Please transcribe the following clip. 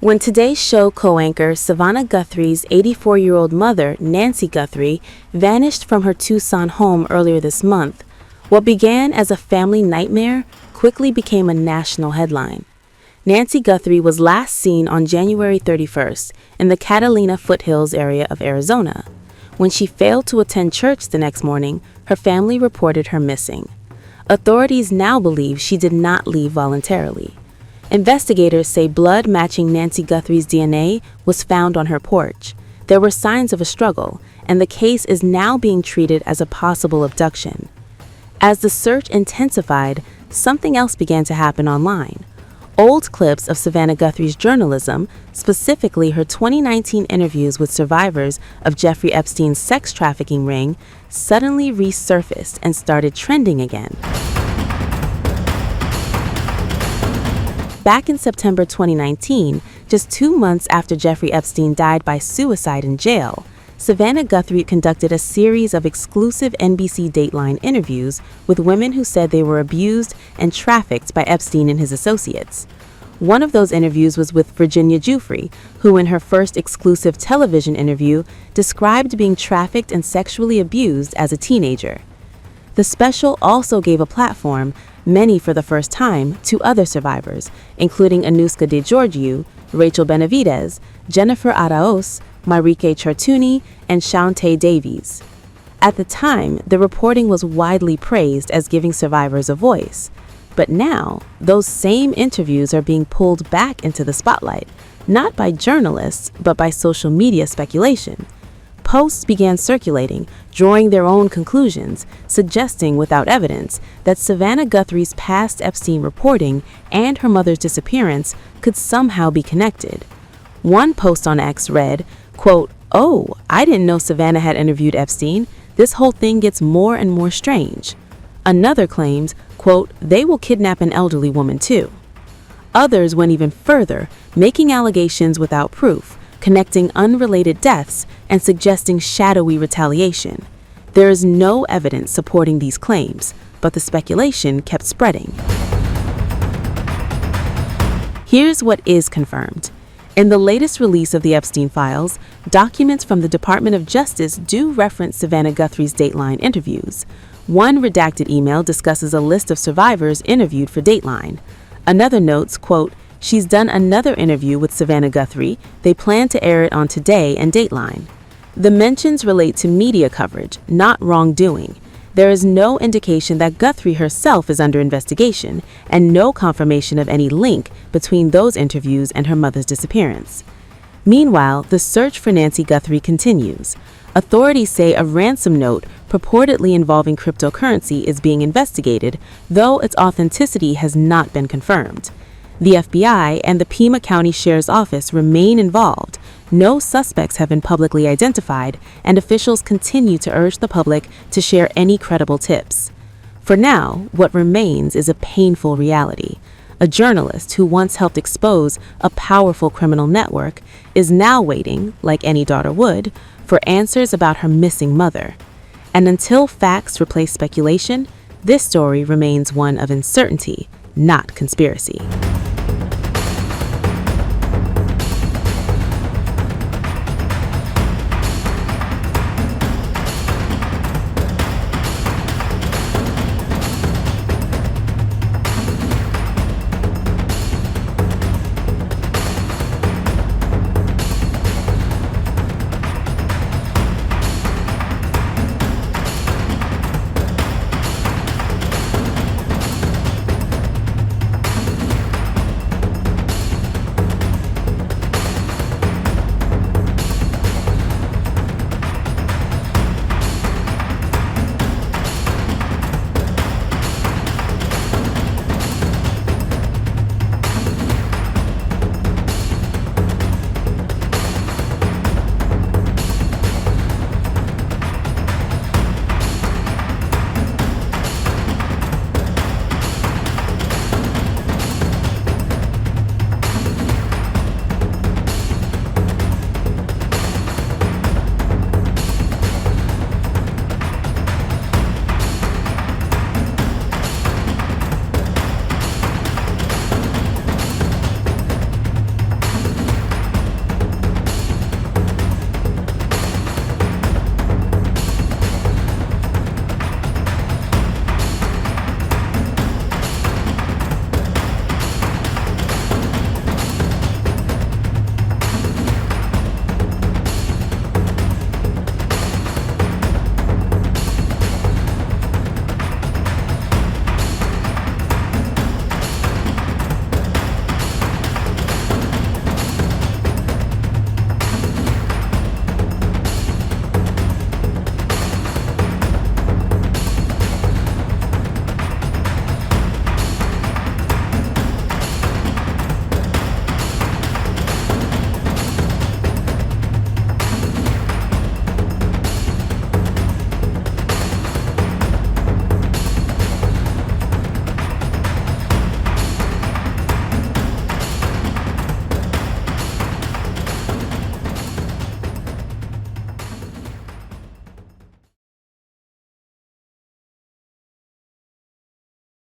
When Today's Show co-anchor Savannah Guthrie's 84-year-old mother, Nancy Guthrie, vanished from her Tucson home earlier this month, what began as a family nightmare quickly became a national headline. Nancy Guthrie was last seen on January 31st in the Catalina foothills area of Arizona. When she failed to attend church the next morning, her family reported her missing. Authorities now believe she did not leave voluntarily. Investigators say blood matching Nancy Guthrie's DNA was found on her porch. There were signs of a struggle, and the case is now being treated as a possible abduction. As the search intensified, something else began to happen online. Old clips of Savannah Guthrie's journalism, specifically her 2019 interviews with survivors of Jeffrey Epstein's sex trafficking ring, suddenly resurfaced and started trending again. Back in September 2019, just 2 months after Jeffrey Epstein died by suicide in jail, Savannah Guthrie conducted a series of exclusive NBC Dateline interviews with women who said they were abused and trafficked by Epstein and his associates. One of those interviews was with Virginia Giuffre, who in her first exclusive television interview described being trafficked and sexually abused as a teenager. The special also gave a platform, many for the first time, to other survivors, including Anuska DeGiorgio, Rachel Benavidez, Jennifer Arauz, Marieke Chartuni, and Shauntae Davies. At the time, the reporting was widely praised as giving survivors a voice. But now, those same interviews are being pulled back into the spotlight, not by journalists, but by social media speculation. Posts began circulating, drawing their own conclusions, suggesting without evidence that Savannah Guthrie's past Epstein reporting and her mother's disappearance could somehow be connected. One post on X read, quote, "Oh, I didn't know Savannah had interviewed Epstein. This whole thing gets more and more strange." Another claims, quote, "They will kidnap an elderly woman too." Others went even further, making allegations without proof, connecting unrelated deaths, and suggesting shadowy retaliation. There is no evidence supporting these claims, but the speculation kept spreading. Here's what is confirmed. In the latest release of the Epstein files, documents from the Department of Justice do reference Savannah Guthrie's Dateline interviews. One redacted email discusses a list of survivors interviewed for Dateline. Another notes, quote, "She's done another interview with Savannah Guthrie. They plan to air it on Today and Dateline." The mentions relate to media coverage, not wrongdoing. There is no indication that Guthrie herself is under investigation, and no confirmation of any link between those interviews and her mother's disappearance. Meanwhile, the search for Nancy Guthrie continues. Authorities say a ransom note purportedly involving cryptocurrency is being investigated, though its authenticity has not been confirmed. The FBI and the Pima County Sheriff's Office remain involved. No suspects have been publicly identified, and officials continue to urge the public to share any credible tips. For now, what remains is a painful reality. A journalist who once helped expose a powerful criminal network is now waiting, like any daughter would, for answers about her missing mother. And until facts replace speculation, this story remains one of uncertainty, not conspiracy.